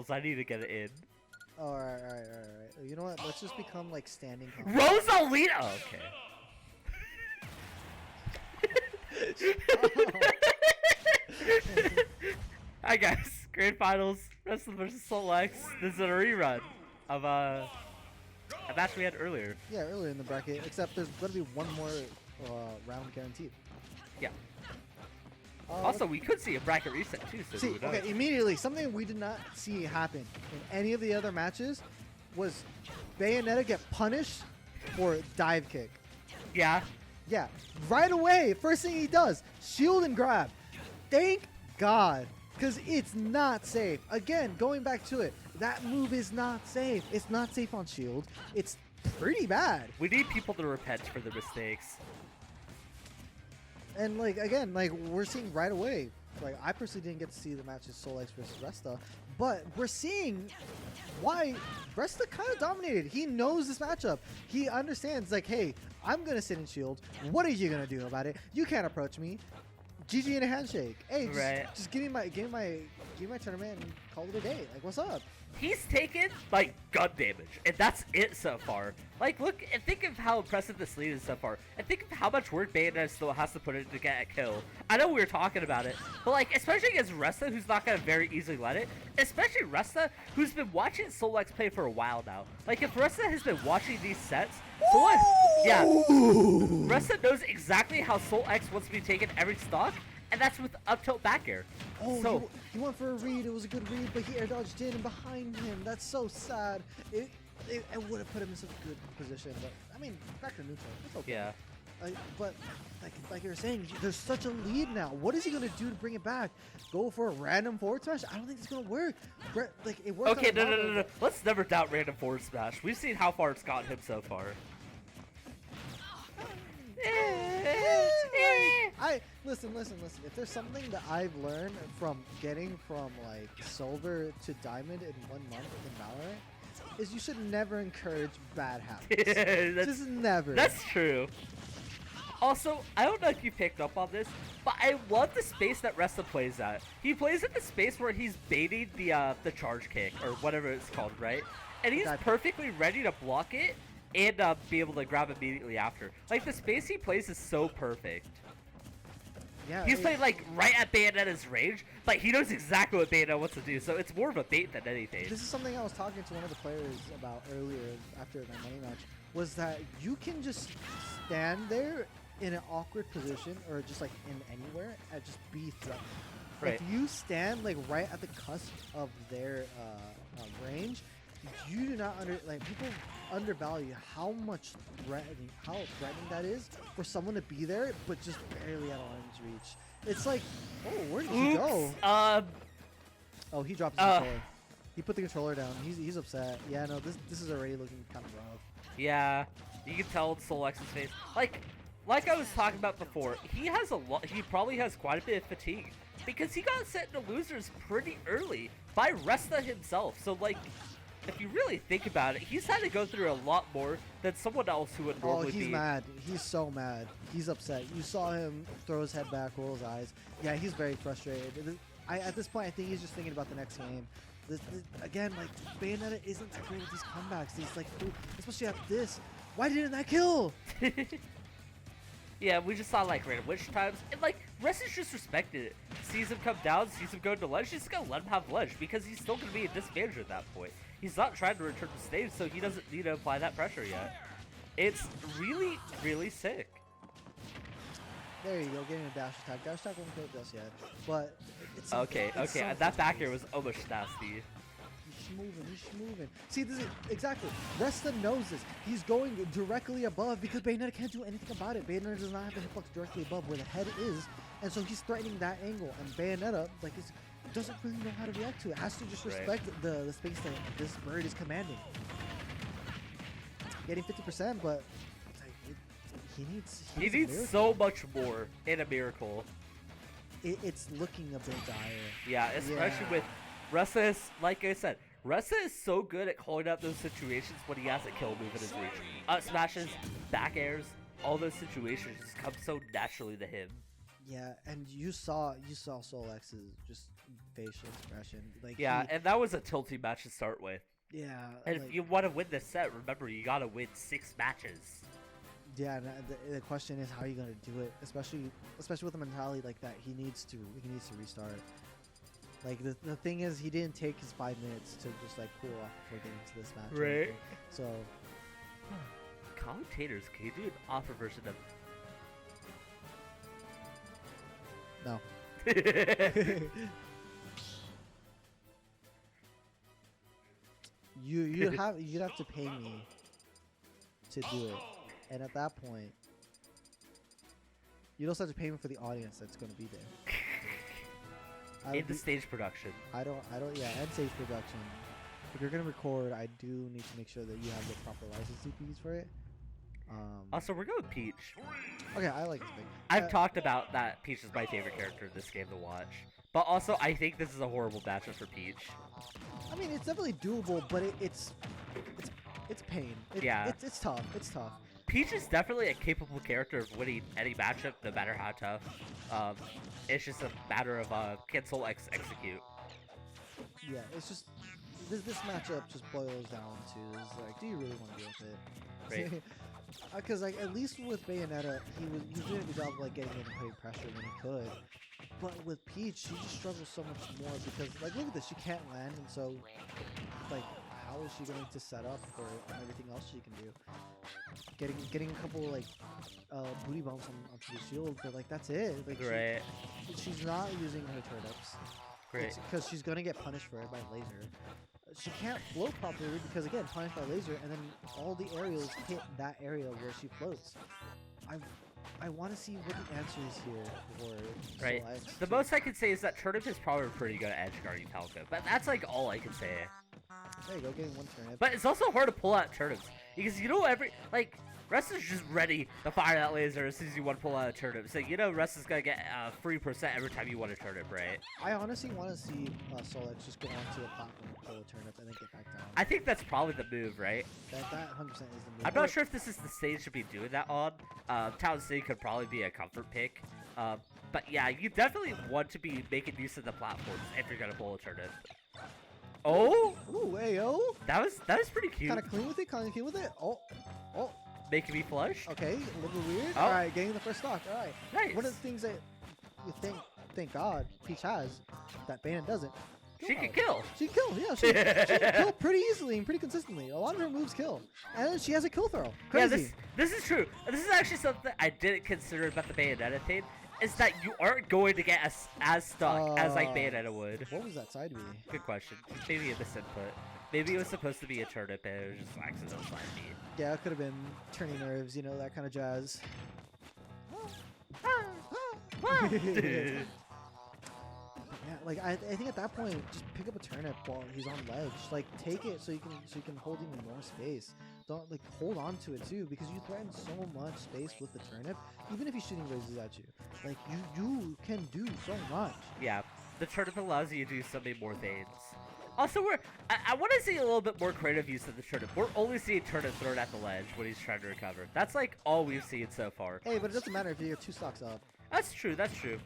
finals. I need to get it in. Alright. You know what? Let's just become like standing. Rosalina! Oh, okay. Hi guys, Grand Finals, Resta versus SoulX. This is a rerun of a match we had earlier. Yeah, earlier in the bracket, except there's going to be one more round guaranteed. Yeah. Also, we could see a bracket reset too. So see, okay, immediately, something we did not see happen in any of the other matches was Bayonetta get punished for dive kick. Yeah. Yeah, right away, first thing he does, shield and grab. Thank God, because it's not safe. Again, going back to it, that move is not safe. It's not safe on shield. It's pretty bad. We need people to repent for their mistakes. And like again, like we're seeing right away. Like I personally didn't get to see the matches SoulX versus Resta, but we're seeing why Resta kind of dominated. He knows this matchup. He understands like, hey, I'm gonna sit in shield. What are you gonna do about it? You can't approach me. GG in a handshake. Hey, just give me my tournament and call it a day. Like, what's up? He's taken like gun damage, and that's it so far. Like, look and think of how impressive this lead is so far, and think of how much work Bayonetta still has to put in to get a kill. I know we were talking about it, but like, especially against Resta, who's not gonna very easily let it. Especially Resta, who's been watching SoulX play for a while now. Like, if Resta has been watching these sets, Resta knows exactly how SoulX wants to be taken every stock, and that's with up tilt back air. Oh, so he went for a read. It was a good read, but he air dodged in and behind him. That's so sad. It would have put him in such a good position, but I mean, back to neutral. It's okay. Yeah. But like you were saying, there's such a lead now. What is he gonna do to bring it back? Go for a random forward smash? I don't think it's gonna work. Like it worked. Okay, no. Let's never doubt random forward smash. We've seen how far it's gotten him so far. Listen. If there's something that I've learned from getting from like silver to diamond in 1 month in Valorant, is you should never encourage bad habits. Just never. That's true. Also, I don't know if you picked up on this, but I love the space that Resta plays at. He plays at the space where he's baiting the charge kick or whatever it's called, right? And he's perfectly ready to block it and be able to grab immediately after. Like, the space he plays is so perfect. Yeah, he's playing like right at Bayonetta's range, but he knows exactly what Bayonetta wants to do, so it's more of a bait than anything. This is something I was talking to one of the players about earlier after my money match, was that you can just stand there in an awkward position or just like in anywhere and just be threatened. Right. If you stand like right at the cusp of their range, you do not people undervalue how threatening that is for someone to be there, but just barely out of arm's reach. It's like, oh, where did he go? Oh, he dropped his controller. He put the controller down. He's upset. Yeah, no, this is already looking kind of rough. Yeah, you can tell it's SoulX's face. Like I was talking about before, he has a lot. He probably has quite a bit of fatigue because he got sent into losers pretty early by Resta himself. So like, if you really think about it, he's had to go through a lot more than someone else who would normally be. Oh, he's mad. He's so mad. He's upset. You saw him throw his head back, roll his eyes. Yeah, he's very frustrated. At this point, I think he's just thinking about the next game. Again, like, Bayonetta isn't that great with these comebacks. He's like, especially after this. Why didn't that kill? Yeah, we just saw like random witch times, and like Resta's just respected it. Sees him come down, sees him go to ledge, he's just gonna let him have ledge because he's still gonna be a disadvantage at that point. He's not trying to return to stage, so he doesn't need to apply that pressure yet. It's really, really sick. There you go, getting a dash attack. Dash attack won't kill it just yet, but it's okay. So that back air was almost nasty. He's moving. See, this is exactly. Resta knows this. He's going directly above because Bayonetta can't do anything about it. Bayonetta does not have the hitbox directly above where the head is, and so he's threatening that angle. And Bayonetta, like, doesn't really know how to react to it. Has to just respect the space that this bird is commanding. Getting 50%, but he needs so much more in a miracle. It's looking a bit dire. Yeah, especially with Resta is, like I said, Resta is so good at calling out those situations when he has a kill move in his reach. Smashes, back airs, all those situations just come so naturally to him. Yeah, and you saw SoulX's just facial expression. Like Yeah, and that was a tilty match to start with. yeah, And like, if you want to win this set, remember you gotta win 6 matches. yeah. And the question is, how are you gonna do it? Especially with a mentality like that, he needs to restart. Like the thing is, he didn't take his 5 minutes to just like cool off before getting to this match. or Right. anything. So Commentators, can you do an offer version of? no. you'd have to pay me to do it, and at that point, you'd also have to pay me for the audience that's going to be there. In the stage production. I don't. Yeah, and stage production. If you're gonna record, I do need to make sure that you have the proper licensing fees for it. Also, we're going with Peach. Okay, I like this pick. I've talked about that Peach is my favorite character in this game to watch. But also, I think this is a horrible matchup for Peach. I mean, it's definitely doable, but it's pain. Yeah. It's tough. It's tough. Peach is definitely a capable character of winning any matchup, no matter how tough. It's just a matter of can SoulX execute. Yeah, it's just this matchup just boils down to is like, do you really want to deal with it? Right. Because like at least with Bayonetta, he was doing a good job of like getting in and putting pressure when he could. But with Peach, she just struggles so much more because like look at this, she can't land, and so like how is she going to set up for everything else she can do? Getting a couple like booty bumps onto the shield, but like that's it. Like Right. she's not using her turnips. Great. Because she's gonna get punished for it by laser. She can't float properly because again punished by laser, and then all the aerials hit that area where she floats. I want to see what the answer is here for Right. SoulX. The most I can say is that Turnip is probably pretty good at edge guarding Falco, but that's like all I can say. There you go, getting one turnip. But it's also hard to pull out turnips because you know Resta's just ready to fire that laser as soon as you want to pull out a turnip. So you know Resta's gonna get 3% every time you want a turnip, right? I honestly want to see SoulX just go onto a platform, pull a turnip, and then get back down. I think that's probably the move, right? That 100% is the move. I'm not sure if this is the stage to be doing that on. Town City could probably be a comfort pick. But yeah, you definitely want to be making use of the platforms if you're gonna pull a turnip. Oh, Ooh, ayo! that was pretty cute. Kind of clean with it. Oh. Making me flush. Okay, a little weird. Oh. All right, getting the first stock. All right. Nice. One of the things that you thank God, Peach has that Bayonetta doesn't. She can kill. She can kill. Yeah, she can kill pretty easily and pretty consistently. A lot of her moves kill, and then she has a kill throw. Crazy. Yeah, this is true. This is actually something I didn't consider about the Bayonetta thing. Is that you aren't going to get as stuck as like Bayonetta would. What was that side B? Good question. Maybe a misinput. Maybe it was supposed to be a turnip and it was just accidental side B. Yeah, it could have been turning nerves, you know, that kind of jazz. Yeah, like I think at that point, just pick up a turnip while he's on ledge. Like take it so you can hold even more space. Don't like hold on to it too, because you threaten so much space with the turnip. Even if he's shooting raises at you, like you can do so much. Yeah, the turnip allows you to do so many more things. Also, I want to see a little bit more creative use of the turnip. We're only seeing turnip thrown at the ledge when he's trying to recover. That's like all we've seen so far. Hey, but it doesn't matter if you get 2 stocks up. That's true. That's true.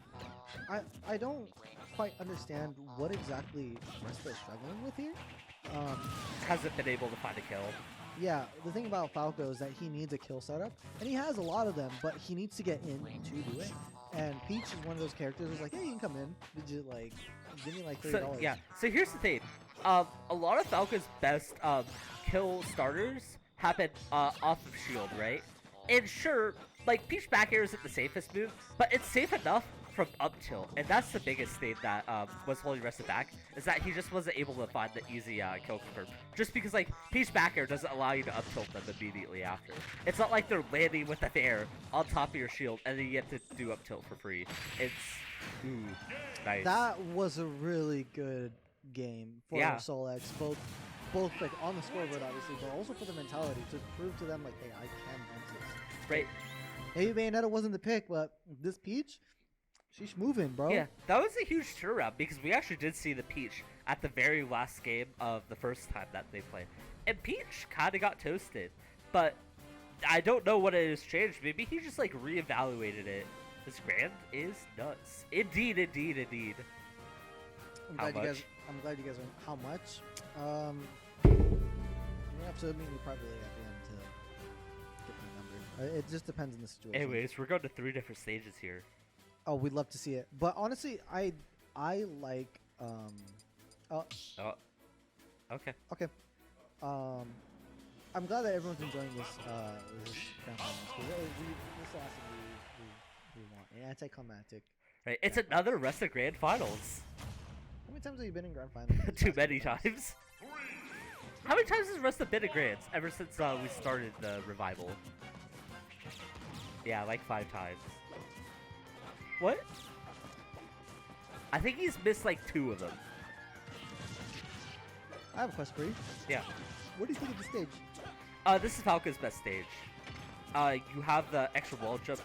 I don't quite understand what exactly Resta is struggling with here. Hasn't been able to find a kill. Yeah, the thing about Falco is that he needs a kill setup, and he has a lot of them, but he needs to get in to do it. And Peach is one of those characters who's like, hey, you can come in, but just like, give me like $30. So, yeah, so here's the thing. A lot of Falco's best kill starters happen off of shield, right? And sure, like, Peach back air isn't the safest move, but it's safe enough from up tilt, and that's the biggest thing that was holding Resta back, is that he just wasn't able to find the easy kill confirm. Just because, like, Peach back air doesn't allow you to up tilt them immediately after. It's not like they're landing with the fair on top of your shield, and then you get to do up tilt for free. It's, ooh, nice. That was a really good game for SoulX, both like on the scoreboard obviously, but also for the mentality to prove to them like, hey, I can win this. Right. Maybe Bayonetta wasn't the pick, but this Peach, she's moving, bro. Yeah, that was a huge turnaround because we actually did see the Peach at the very last game of the first time that they played. And Peach kind of got toasted, but I don't know what it has changed. Maybe he just like reevaluated it. This Grand is nuts. Indeed, indeed, indeed. I'm How glad you much? guys. I'm glad you guys are. How much? You have to meet me privately at the end to get my number. It just depends on the situation. Anyways, we're going to 3 different stages here. Oh, we'd love to see it. But honestly, I like Oh. Okay. okay. I'm glad that everyone's enjoying this grand finals because this is the last thing we want. An anticlimactic. Right. It's another Resta Grand Finals. How many times have you been in grand finals? Too many times. How many times has Resta been to Grands ever since we started the revival? Yeah, like 5 times. What? I think he's missed like 2 of them. I have a question for you. Yeah. What do you think of the stage? This is Falco's best stage. You have the extra wall jump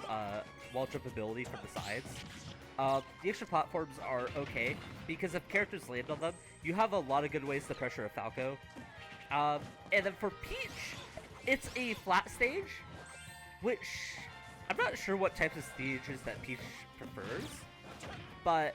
ability from the sides. The extra platforms are okay because if characters land on them, you have a lot of good ways to pressure a Falco. And then for Peach, it's a flat stage, which I'm not sure what types of stages that Peach prefers, but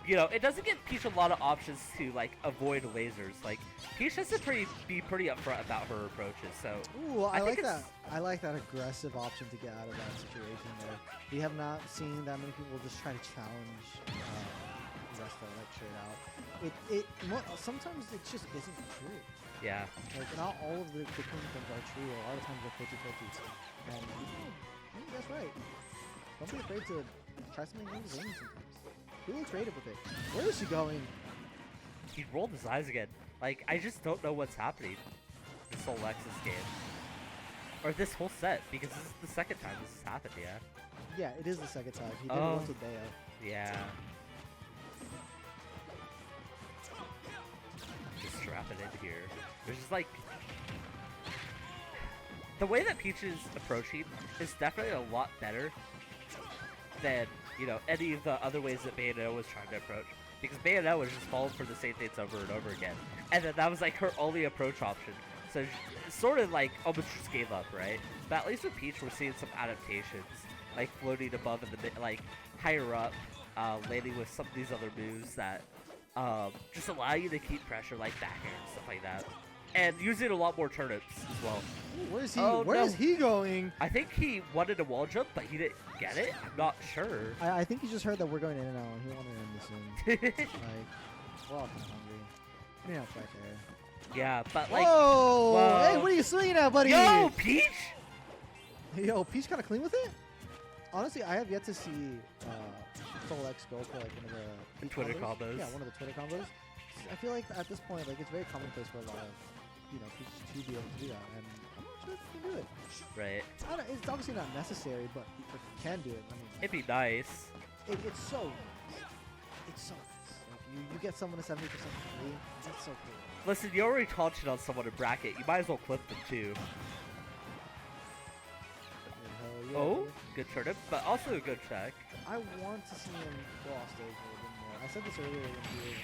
you know, it doesn't give Peach a lot of options to like avoid lasers. Like Peach has to be pretty upfront about her approaches. So Ooh, I like think that. I like that aggressive option to get out of that situation there. We have not seen that many people just try to challenge Resta like straight out. Sometimes it just isn't true. yeah, Like not all of the clean things are true. A lot of times they're filthy. And I think that's right. Don't be afraid to try something new sometimes. Be a little creative with it. Where is he going? he rolled his eyes again. Like I just don't know what's happening. This SoulX's game, or this whole set, because this is the second time this has happened. Yeah. Yeah, it is the second time. He did it Oh. once with Bayo. Yeah. Just strap it in here. There's just like the way that Peach is approaching is definitely a lot better than, you know, any of the other ways that Bayo was trying to approach. Because Bayo was just falling for the same things over and over again. And then that was like her only approach option. So she sort of like almost just gave up, right? But at least with Peach we're seeing some adaptations. Like floating above in the mid, like higher up, landing with some of these other moves that just allow you to keep pressure, like back air and stuff like that. And using a lot more turnips as well. Ooh, where is he? Oh, Where no. is he going? I think he wanted a wall jump, but he didn't get it. I'm not sure. I think he just heard that we're going in and out. And he wanted to end this soon. Like, we're all kind of hungry. Maybe not right there. Yeah, but like, Whoa! whoa. Hey, what are you swinging at, buddy? yo, Peach! Yo, Peach kind of clean with it. Honestly, I have yet to see SoulX go for like one of the Twitter combos. Yeah, one of the Twitter combos. I feel like at this point, like it's very commonplace for a lot of, you know, Peach to be able to do that, and I'm not sure if he can do it. Right. It's obviously not necessary, but if he can do it, I mean, It'd be nice. it's so nice. It's so nice. Like you get someone a 70% free. That's so cool. Listen, you already taunted on someone in bracket. You might as well clip them too. Hell yeah, Oh, dude. good turnip, but also a good check. I want to see him go off stage a little bit more. I said this earlier when he was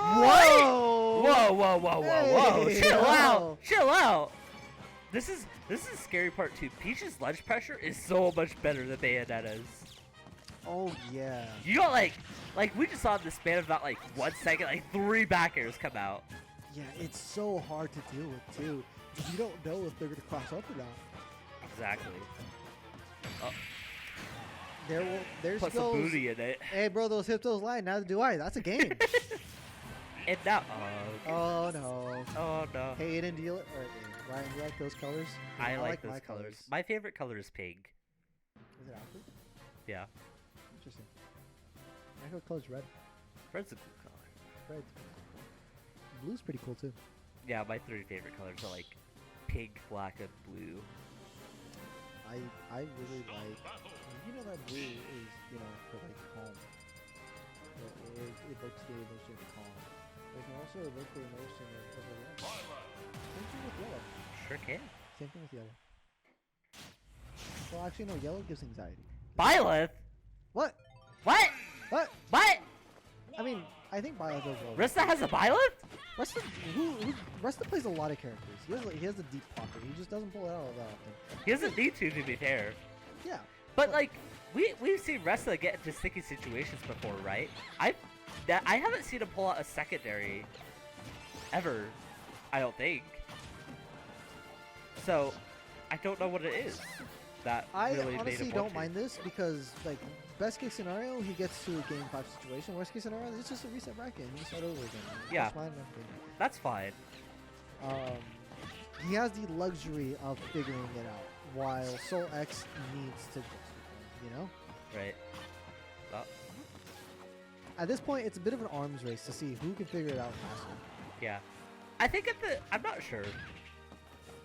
on there. What? Whoa! Whoa, whoa, whoa, whoa, whoa! Hey, Chill yo. out, chill out. This is the scary part too. Peach's ledge pressure is so much better than Bayonetta's. Oh yeah. You got like we just saw in the span of about like 1 second, like 3 back airs come out. Yeah, it's so hard to deal with too. You don't know if they're gonna cross up or not. Exactly. There's Put some booty in it. Hey bro, those hips, those line. Neither do I. That's a game. And now, Oh no. oh no. Hey, Aiden, do you Ryan, do you like those colors? 'Cause I like my those colors. My favorite color is pink. Is it actually? Yeah. Interesting. My favorite color's red. Red's a cool color. Red. Blue's pretty cool too. Yeah, my 3 favorite colors are like pink, black, and blue. I really like. You know that blue is, you know, for like calm. It evokes the emotion of calm. But it can also evoke the emotion of relax. Same thing with yellow. Sure can. Same thing with yellow. Well, actually, no. Yellow gives anxiety. Byleth? What? What? What? What? I mean, I think Byleth does well. Resta has a Byleth? Resta plays a lot of characters. He has a deep pocket. He just doesn't pull it out that often. He doesn't need to be fair. Yeah. But like, we've seen Resta get into sticky situations before, right? That I haven't seen him pull out a secondary ever. I don't think. So, I don't know what it is. That I really honestly made him don't want to. mind this because, like, best case scenario, he gets to a game 5 situation. Worst case scenario, it's just a reset bracket and you start over again. Yeah. That's fine. Everything. That's fine. He has the luxury of figuring it out, while SoulX needs to just, you know? Right. Well, At this point, it's a bit of an arms race to see who can figure it out faster. yeah. I think I'm not sure.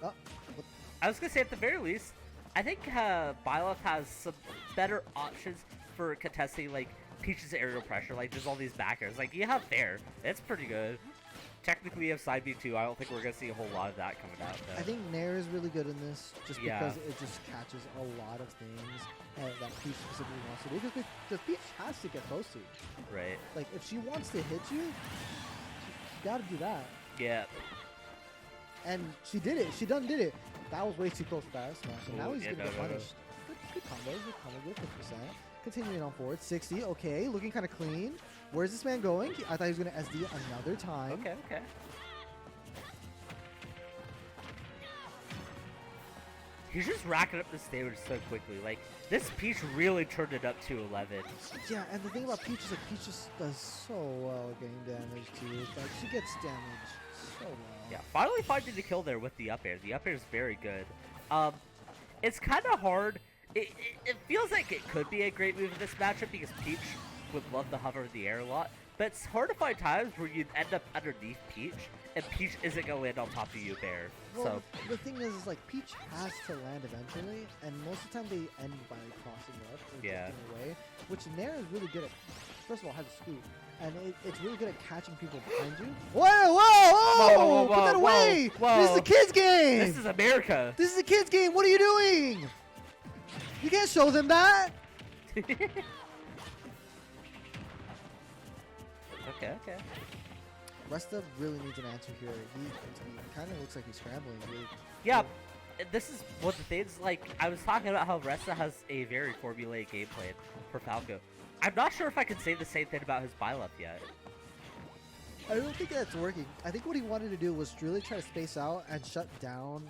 Oh, I was gonna say at the very least, I think Byleth has some better options for contesting like Peach's aerial pressure. Like there's all these backers. Like you have Fair, it's pretty good. Technically, you have side B too. I don't think we're gonna see a whole lot of that coming out. Though. I think Nair is really good in this, just Yeah. because it just catches a lot of things that Peach specifically wants to do. Because Peach has to get close to you. Right. Like, if she wants to hit you, she gotta do that. Yeah. And she did it. She done did it. That was way too close for that smash. And now Ooh, he's yeah, gonna no, get no, no. punished. Good combo. Good combo. Good 50%. Continuing on forward. 60. Okay. Looking kind of clean. Where's this man going? I thought he was gonna SD another time. Okay. Okay. He's just racking up this damage so quickly. Like this Peach really turned it up to 11. Yeah, and the thing about Peach is like Peach just does so well getting damage too. Like she gets damage so well. Yeah, finally finding the kill there with the up air. The up air is very good. It's kind of hard. It feels like it could be a great move in this matchup because Peach would love to hover in the air a lot. But it's hard to find times where you'd end up underneath Peach and Peach isn't going to land on top of you there. Well, So, the thing is like Peach has to land eventually, and most of the time they end by crossing up or Yeah. drifting away, which Nair is really good at. First of all, has a scoop, and it's really good at catching people behind you. Whoa, whoa, whoa! Whoa, Put that whoa, away! whoa. This is a kids game. this is America. This is a kids game. What are you doing? You can't show them that. Okay, okay. Resta really needs an answer here. He kind of looks like he's scrambling. Yeah, this is what the things like. I was talking about how Resta has a very formulaic game plan for Falco. I'm not sure if I can say the same thing about his Byleth yet. I don't think that's working. I think what he wanted to do was really try to space out and shut down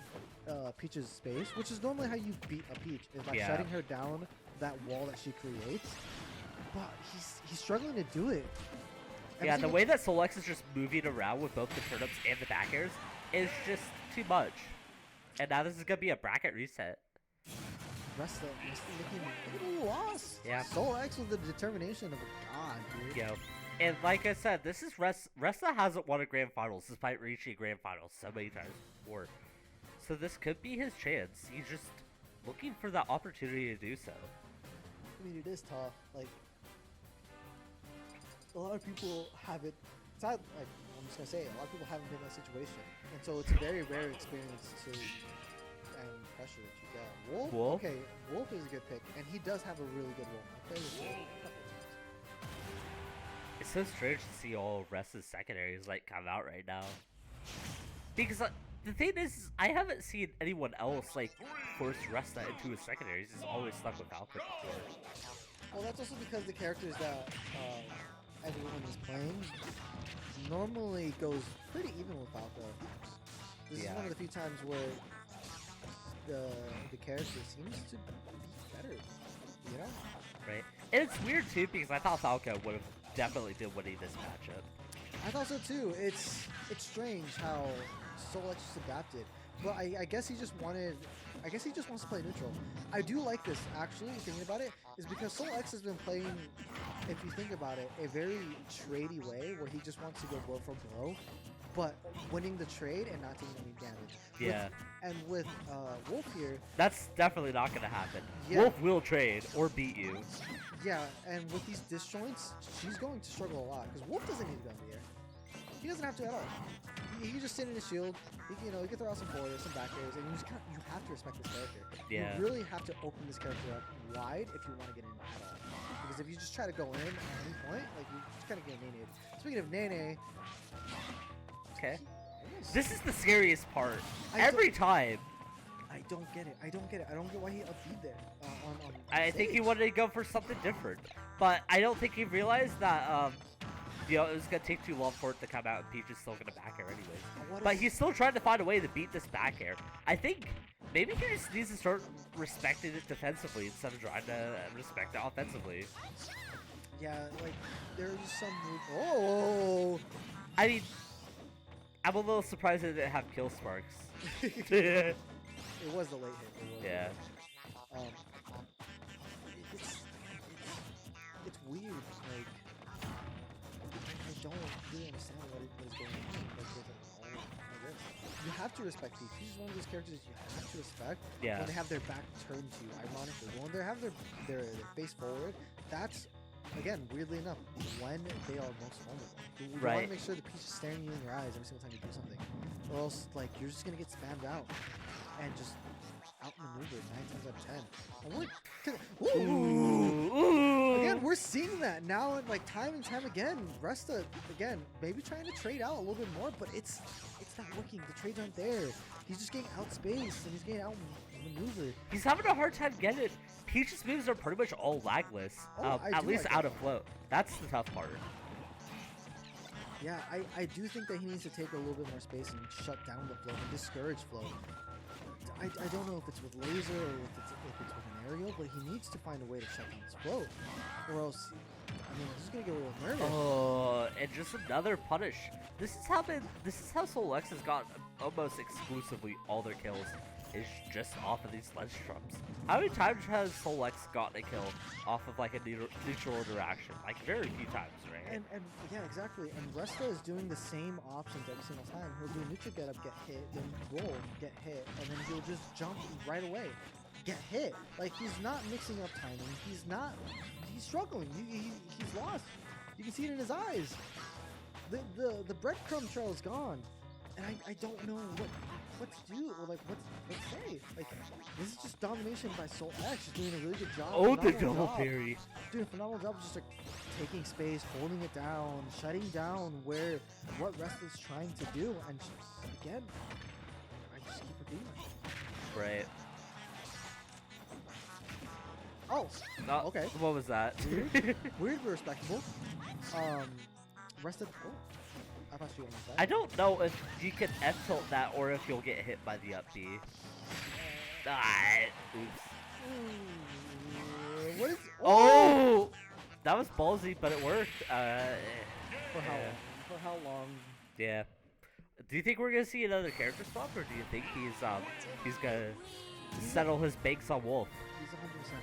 Peach's space, which is normally how you beat a Peach, is by Yeah. shutting her down that wall that she creates. But he's struggling to do it. Every Yeah, the single- way that SoulX is just moving around with both the turnips and the back airs is just too much. And now this is gonna be a bracket reset. Resta looking a loss. Yeah. SoulX with the determination of a god, dude. You know, and like I said, this is Resta hasn't won a grand finals despite reaching grand finals so many times before. So this could be his chance. He's just looking for that opportunity to do so. I mean, it is tough. Like, a lot of people haven't. It's not like I'm just gonna say it. A lot of people haven't been in that situation, and so it's a very rare experience to and pressure that you get. Wolf. Wolf? Okay, Wolf is a good pick, and he does have a really good Wolf. I played with Wolf a couple of times. It's so strange to see all of Resta's secondaries like come out right now. Because the thing is, I haven't seen anyone else like force Resta into his secondaries. He's always stuck with Falco before. Well, that's also because the characters that everyone is playing normally goes pretty even with Falco. This Yeah. is one of the few times where the character seems to be better, you know? Right? And it's weird too because I thought Falco would have definitely been winning this matchup. I thought so too. It's strange how SoulX just adapted, but I guess he just wanted. I guess he just wants to play neutral. I do like this actually. Thinking about it is because SoulX has been playing, if you think about it, a very tradey way where he just wants to go blow for blow, but winning the trade and not taking any damage. Yeah. With Wolf here, That's definitely not going to happen. Yeah. Wolf will trade or beat you. yeah, and with these disjoints, she's going to struggle a lot because Wolf doesn't need to go in the air. He doesn't have to at all. He can just sit in his shield. He can throw out some forwards, some back airs, and you have to respect this character. Yeah. You really have to open this character up wide if you want to get in at all. Because if you just try to go in at any point, like you just kind of get Nene. Speaking of Nene, Okay. This is the scariest part. I Every time. I don't get it. I don't get why he upbeat there. On I think he stage. wanted to go for something different. But I don't think he realized that you know, it was gonna take too long for it to come out, and Peach is still gonna back air anyways. What But is- he's still trying to find a way to beat this back air. I think maybe he just needs to start respecting it defensively instead of trying to respect it offensively. Yeah, like there's some move. Oh. I mean, I'm a little surprised that it didn't have kill sparks. It was the late hit. It was Yeah. Um, it's weird. Like, I don't really understand what is going on. Like, with all of this. You have to respect Peach. She's one of those characters you have to respect. Yeah. When they have their back turned to you, ironically, when they have their face forward, that's, again, weirdly enough, when they are most vulnerable. You want Right. to make sure the Peach is staring you in your eyes every single time you do something, or else, like, you're just gonna get spammed out and just outmaneuvered 9 times out of 10. And again, we're seeing that now, and like time and time again. Resta again, maybe trying to trade out a little bit more, but it's not working. The trades aren't there. He's just getting outspaced and he's getting outmaneuvered. He's having a hard time getting it. Peach's moves are pretty much all lagless, at least out of float. That's the tough part. Yeah, I do think that he needs to take a little bit more space and shut down the flow and discourage flow. I don't know if it's with laser or if it's with an aerial, but he needs to find a way to shut down his flow, or else, I mean, he's gonna get away with murder. Oh, and just another punish. This is how SoulX has got almost exclusively all their kills is just off of these ledge trumps. How many times has SoulX gotten a kill off of like a neutral interaction? Like very few times, right? And yeah, exactly. And Resta is doing the same options every single time. He'll do a neutral get up, get hit, then roll, get hit, and then he'll just jump right away, get hit. Like, he's not mixing up timing. He's struggling. He's lost. You can see it in his eyes. The breadcrumb trail is gone, and I don't know what to do, or like what to say. Like, this is just domination by SoulX. He's doing a really good job. Oh, the phenomenal double job. parry. Doing a phenomenal job of just like taking space, holding it down, shutting down what Resta's trying to do, and just, again, I just keep repeating it. Right. Oh, No, okay. What was that? Weird but respectable. Resta. Oh, I thought you were on the side. I don't know if you can F tilt that or if you'll get hit by the up B. Oops. What is? Oh! That was ballsy, but it worked. For how long? For how long? Yeah. Do you think we're gonna see another character swap, or do you think he's gonna settle his banks on Wolf? He's 100%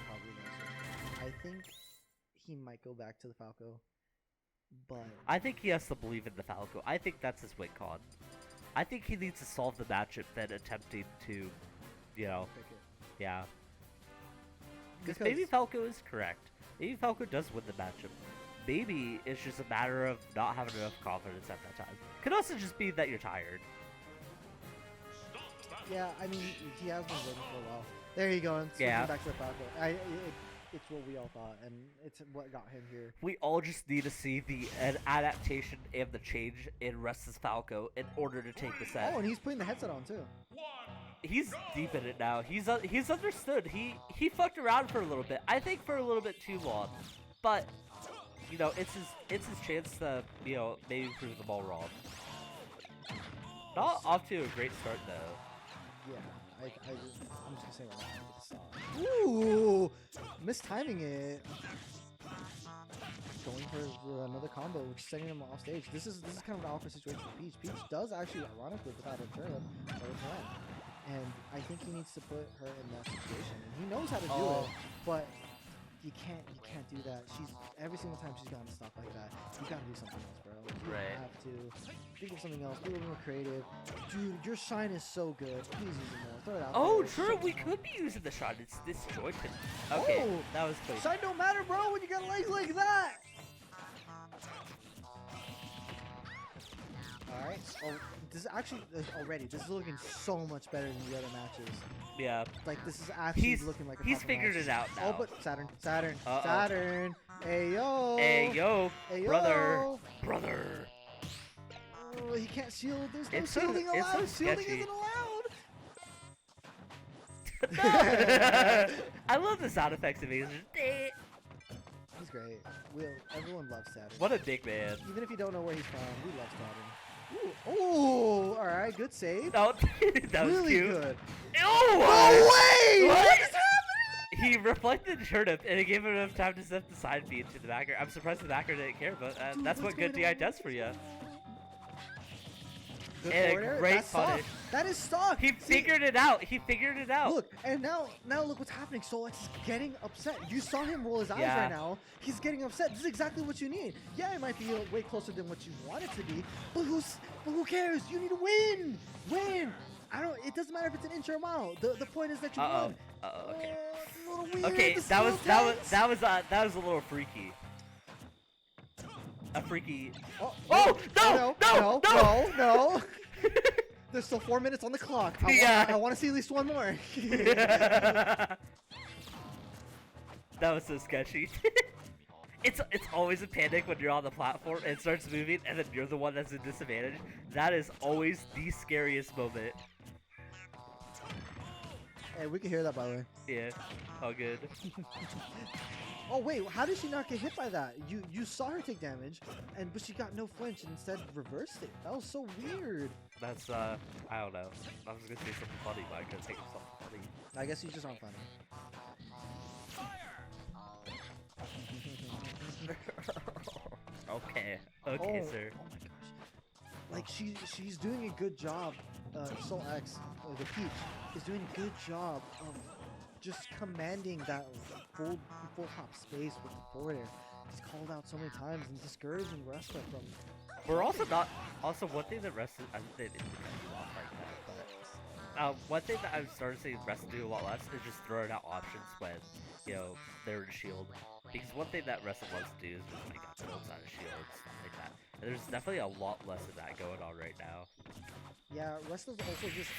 probably going to. I think he might go back to the Falco, but I think he has to believe in the Falco. I think that's his win con. I think he needs to solve the matchup than attempting to, you know, pick it. yeah. Because maybe Falco is correct. Maybe Falco does win the matchup. Maybe it's just a matter of not having enough confidence at that time. Could also just be that you're tired. Yeah, I mean, he has been waiting for a while. There you go. And Yeah. back to the Falco. It's what we all thought, and it's what got him here. We all just need to see an adaptation and the change in Resta's Falco in order to take the set. Oh, and he's putting the headset on too. He's deep in it now. He's understood. He fucked around for a little bit. I think for a little bit too long, but you know, it's his chance to, you know, maybe prove them all wrong. Not off to a great start though. Yeah, I'm just gonna say what I saw. Ooh, mistiming it. Going for another combo, which is sending him off stage. This is kind of an awkward situation for Peach. Peach does actually, ironically, without a turn, and I think he needs to put her in that situation. And he knows how to do it, but you can't do that. She's every single time she's gotten stuff like that. You gotta do something else, bro. You Right. have to think of something else. Be a little more creative. Dude, your shine is so good. Please use it more. Throw it out. Oh, there. true. We could be using the shot. It's disjointed. Okay, Oh, that was clean. shine don't matter, bro, when you got legs like that. All right. Oh, this is actually already. This is looking so much better than the other matches. Yeah. Like, this is actually looking like a He's proper figured match. it out now. Oh, but Saturn. Uh-oh. Saturn. Hey yo. Hey yo, Hey, brother, yo. brother. Oh, he can't shield. There's no It's so- shielding it's so allowed. Shielding sketchy. isn't allowed. I love the sound effects of it. He's great. Everyone loves Saturn. What a big man. Even if you don't know where he's from, we love Saturn. Ooh, all right, good save. No, that was really cute. good. Ew! No way! What? What is happening? He reflected turnip, and it gave him enough time to step the side feed to the backer. I'm surprised the backer didn't care, but Dude, that's what what's good going DI on? does for you. Good And a forwarder. great That's punish. soft. That is soft. He See, figured it out. He figured it out. Look, and now look what's happening. SoulX is getting upset. You saw him roll his eyes Yeah. right now. He's getting upset. This is exactly what you need. Yeah, it might be way closer than what you want it to be, but who cares? You need to win. Win. It doesn't matter if it's an inch or a mile. The point is that you won. Okay. It's a little weird. Okay, The that was SoulX. a little freaky. A freaky. Oh, Oh, no. no. There's still 4 minutes on the clock. I want to see at least one more. That was so sketchy. It's always a panic when you're on the platform and it starts moving and then you're the one that's at disadvantage. That is always the scariest moment. Hey, we can hear that, by the way. Yeah. Oh, good. Oh wait, how did she not get hit by that? You saw her take damage, but she got no flinch and instead reversed it. That was so weird. That's I don't know. I was gonna say something funny, but I couldn't think of something funny. I guess you just aren't funny. Okay, Oh, sir. Oh my gosh. Like she's doing a good job. SoulX, the Peach, is doing a good job of just commanding that full hop space with the forward air. He's called out so many times and discouraging Resta from. We're also not. Also, one thing that Resta, I think they didn't do a lot like that, but one thing that I've started seeing Resta do a lot less is just throwing out options when, they're in shield. Because one thing that Resta loves to do is just like builds out of shield, stuff like that. And there's definitely a lot less of that going on right now. Yeah, Resta's also just.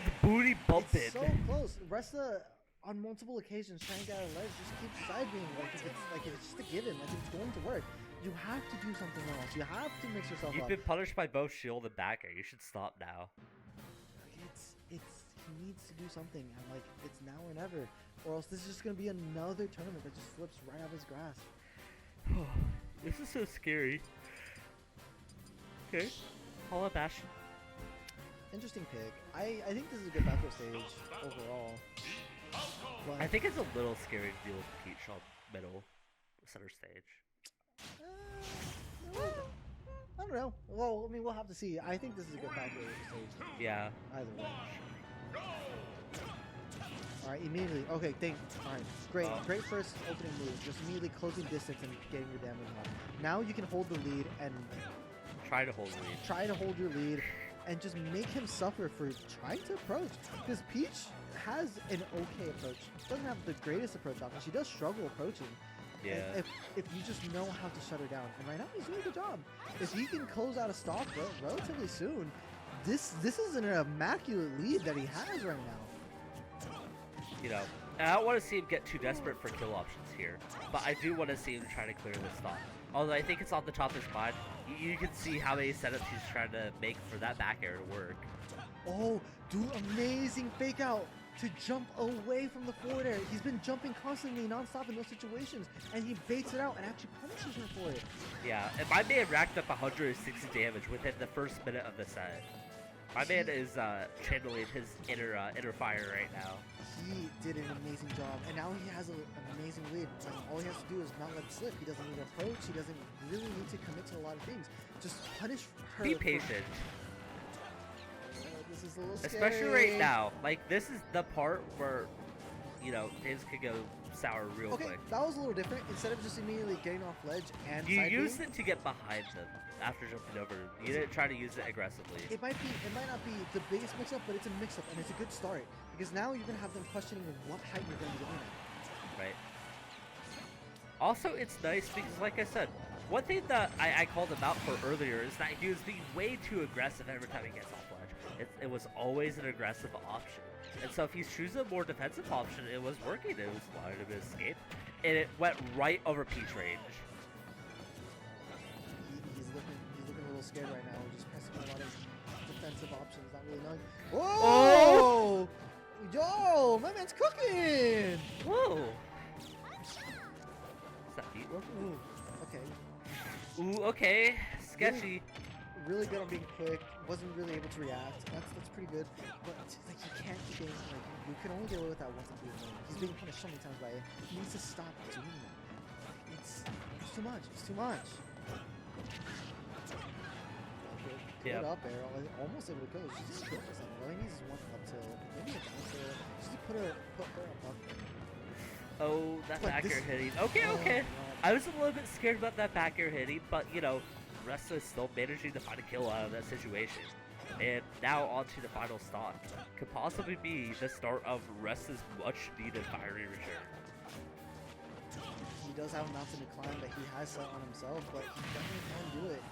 The booty bumping. It's so close. Resta, on multiple occasions, trying to get out of ledge, just keeps side being like it's just a given, like it's going to work. You have to do something else. You have to mix yourself You've up. been punished by both shield and backer. You should stop now. He needs to do something, and like it's now or never, or else this is just gonna be another tournament that just flips right out of his grasp. This is so scary. Okay, call up Ash. Interesting pick. I think this is a good backward stage overall. But, I think it's a little scary to deal with Peach on middle center stage. I don't know. Well, I mean, we'll have to see. I think this is a good backward stage. Yeah. Either way. Alright, immediately. Okay, alright, great. Great first opening move. Just immediately closing distance and getting your damage on. Now you can hold the lead and Try to hold the lead. try to hold your lead and just make him suffer for trying to approach. Because Peach has an okay approach. Doesn't have the greatest approach option. She does struggle approaching. Yeah. If you just know how to shut her down. And right now he's doing a good job. If he can close out a stock relatively soon, this is an immaculate lead that he has right now. And I don't want to see him get too desperate for kill options here, but I do want to see him try to clear this stock. Although I think it's on the top of his mind, you can see how many setups he's trying to make for that back air to work. Oh, do amazing fake out to jump away from the forward air. He's been jumping constantly non-stop in those situations, and he baits it out and actually punishes her for it. Yeah, and my man racked up 160 damage within the first minute of the set. My man is channeling his inner fire right now. He did an amazing job, and now he has an amazing lead. Like, all he has to do is not let it slip. He doesn't need to approach. He doesn't really need to commit to a lot of things. Just punish her. Be patient. This is a little scary. Especially right now. Like, this is the part where, things could go sour real quick. That was a little different. Instead of just immediately getting off ledge and You side used beam, it to get behind them after jumping over. You didn't try to use it aggressively. it might not be the biggest mix-up, but it's a mix-up, and it's a good start. Because now you're going to have them questioning what height you're going to be going at. Right. Also, it's nice because, like I said, one thing that I called him out for earlier is that he was being way too aggressive every time he gets off ledge. It was always an aggressive option. And so if he's choosing a more defensive option, it was working. It was allowing him to escape. And it went right over Peach range. He's looking a little scared right now. Just pressing a lot of defensive options, not really knowing. Whoa! Yo, my man's cooking! Whoa! Ooh, okay. Ooh, okay. Sketchy. Really good on being quick. Wasn't really able to react. That's pretty good. But like he can't keep getting like you can only get away with that once in 3 minutes. He's being punished so many times by it. He needs to stop doing that. It's too much. It's too much. Yeah. Good up air. Almost able to kill. She's just kill for something. All he needs is one up tilt. Maybe a down tilt. Just to put her above. Oh, that But back air this- hitting. Okay, Oh, okay. God. I was a little bit scared about that back air hitting, but you know, Resta is still managing to find a kill out of that situation. And now on to the final stock. Could possibly be the start of Resta's much needed fiery return. He does have a mountain to climb that he has set on himself, but he definitely can do it.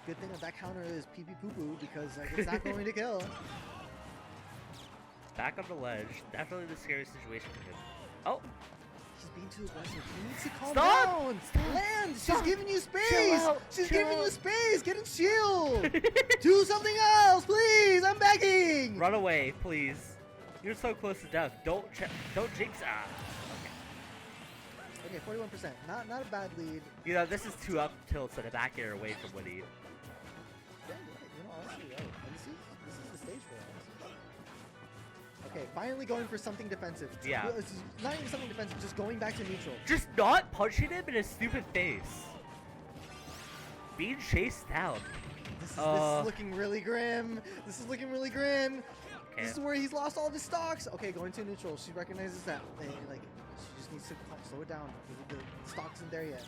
Good thing that counter is pee pee poo poo because like, it's not going to kill. Back on the ledge, definitely the scariest situation for him. Oh, He's being too aggressive. He needs to calm Stop! down. Stop! Land. Stop! She's giving you Chill space. out. She's Chill giving you out. space. Get in shield. Do something else, please. I'm begging. run away, please. You're so close to death. Don't jinx. Ah. Okay, 41%. Not a bad lead. You know, this is 2 up tilts and a back air away from winning. Yeah, you're right. You know, honestly, right. And this is the stage for it, honestly. Okay, finally going for something defensive. Yeah. Well, it's not even something defensive, just going back to neutral. Just not punching him in his stupid face. Being chased down. This is looking really grim. This is looking really grim. Okay. This is where he's lost all of his stocks. Okay, going to neutral. She recognizes that. Like, she just needs to slow it down. The stock isn't there yet.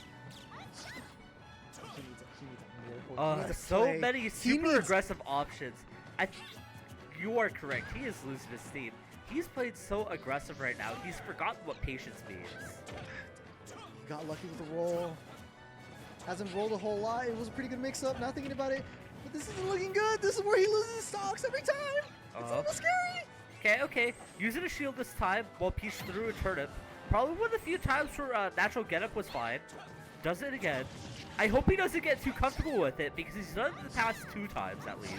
He needs a miracle. He needs a So play. many He super needs- aggressive options. You are correct. He is losing his steam. He's played so aggressive right now. He's forgotten what patience means. He got lucky with the roll. Hasn't rolled a whole lot. It was a pretty good mix-up. Not thinking about it. But this isn't looking good. This is where he loses his stocks every time. It's a little scary. Okay. Using a shield this time while Peach threw a turnip. Probably one of the few times where natural getup was fine. Does it again. I hope he doesn't get too comfortable with it because he's done it the past 2 times at least.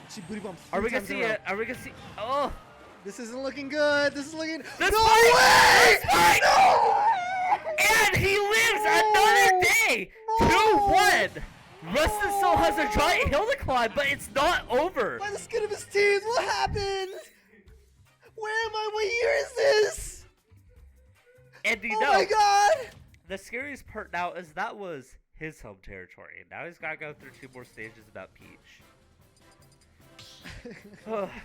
She booty bumped. Are we 3 gonna times in see a row. it? Are we gonna see? Oh! This isn't looking good. This is looking. That's no fine! way! That's fine! No! And he lives another day! 2-1! Resta still has a giant hill to climb, but it's not over! By the skin of his teeth, what happened? Where am I? What year is this? And you Oh know, my god! the scariest part now is that was his home territory. Now he's gotta go through 2 more stages without Peach.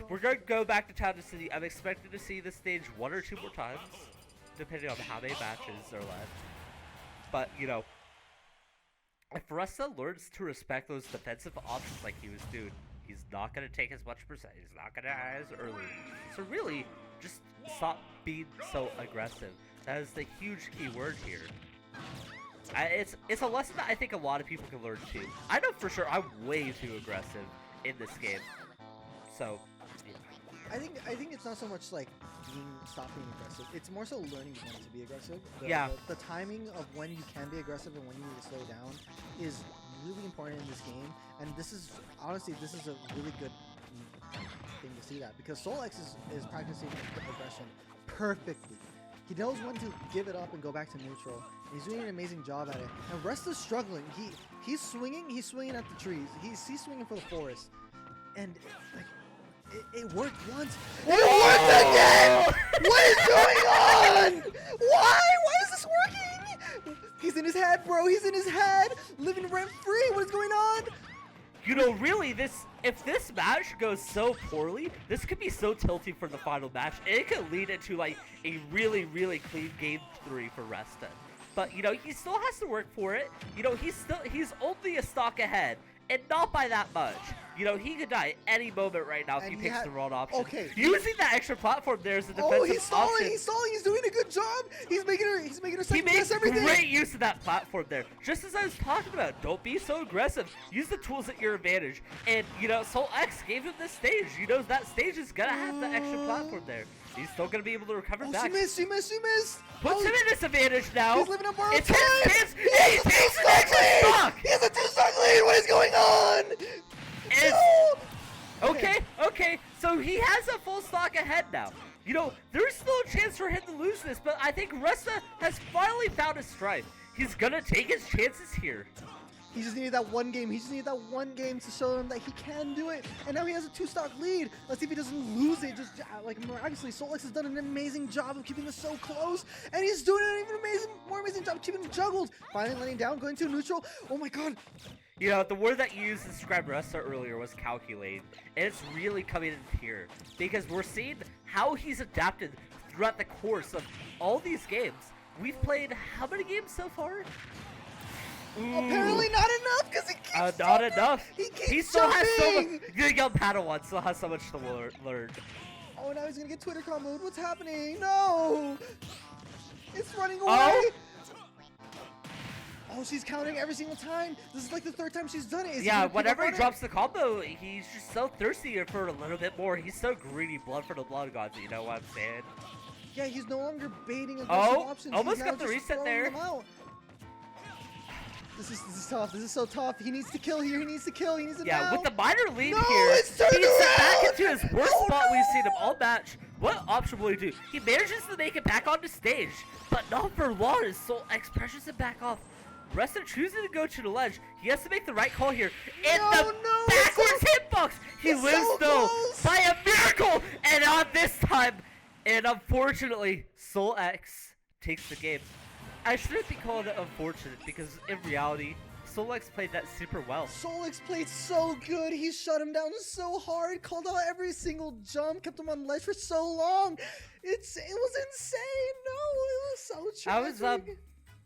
We're going to go back to Town to City. I'm expected to see this stage 1 or 2 more times, depending on how many matches are left. But, you know, if Resta learns to respect those defensive options like he was doing, he's not going to take as much percent. He's not going to as early. So really, just stop being so aggressive. That is the huge key word here. It's a lesson that I think a lot of people can learn too. I know for sure I'm way too aggressive in this game. So, I think it's not so much like stop being aggressive. It's more so learning when to be aggressive. Yeah. The timing of when you can be aggressive and when you need to slow down is really important in this game. And this is honestly a really good thing to see that because SoulX is practicing aggression perfectly. He knows when to give it up and go back to neutral. And he's doing an amazing job at it. And Resta's struggling. He's swinging at the trees. He's swinging for the forest. And like it worked once. It worked again! What is going on? Why? Why is this working? He's in his head, bro. He's in his head, living rent free. What is going on? you know, really, if this match goes so poorly, this could be so tilting for the final match. It could lead into like a really, really clean game 3 for Resta. But you know, he still has to work for it. You know, he's only a stock ahead, and not by that much. You know, he could die any moment right now if he picks the wrong option. Okay. Using that extra platform there as a defensive Oh, he's stalling. option. He's stalling. He's doing a good job. He's making her He second makes guess everything. great use of that platform there. Just as I was talking about, don't be so aggressive. Use the tools at your advantage. And, you know, SoulX gave him this stage. You know, that stage is going to have the extra platform there. He's still going to be able to recover back. She missed. Puts him in disadvantage now. He's living up borrowed It's time. his chance. He has He a takes an two-stock extra lead. stock. He has a 2-stock lead. What is going on? It's- No. Okay. So he has a full stock ahead now. You know, there's still a chance for him to lose this, but I think Resta has finally found his stride. He's gonna take his chances here. He just needed that one game. He just needed that one game to show him that he can do it. And now he has a 2-stock lead. Let's see if he doesn't lose it. Just like miraculously, SoulX has done an amazing job of keeping this so close. And he's doing an even more amazing job keeping it juggled. Finally letting down, going to neutral. Oh my god. You know, the word that you used to describe Resta earlier was calculate. And it's really coming in here. Because we're seeing how he's adapted throughout the course of all these games. We've played how many games so far? Apparently not enough because he keeps not jumping. enough. He keeps He still has so jumping. much. The young Padawan still has so much to learn. Oh, now he's gonna get Twitter mode. What's happening? No! It's running away! Oh! Oh, she's counting every single time. This is like the third time she's done it. Is he Yeah, gonna pick whenever up he on drops the combo, he's just so thirsty for a little bit more. He's so greedy, blood for the blood gods, you know what I'm saying? it? Yeah, he's no longer baiting aggressive Oh, options. almost He's now got the just reset throwing there. them out. This is tough. This is so tough. He needs to kill here. He needs to kill. He needs to Yeah, now. with the minor lead No, here, it's turned he's back around! into his worst Oh, spot we've seen him no! all match. What option will he do? He manages to make it back onto stage, but not for long as SoulX pressures him back off. Resta choosing to go to the ledge. He has to make the right call here. And No, the no, backwards it's hitbox! He it's wins so though close! by a miracle! And on this time, and unfortunately, SoulX takes the game. I shouldn't be calling it unfortunate because in reality, SoulX played that super well. SoulX played so good. He shut him down so hard, called out every single jump, kept him on ledge for so long. It was insane. No, it was so tragic.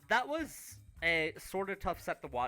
That was a sort of tough set to watch.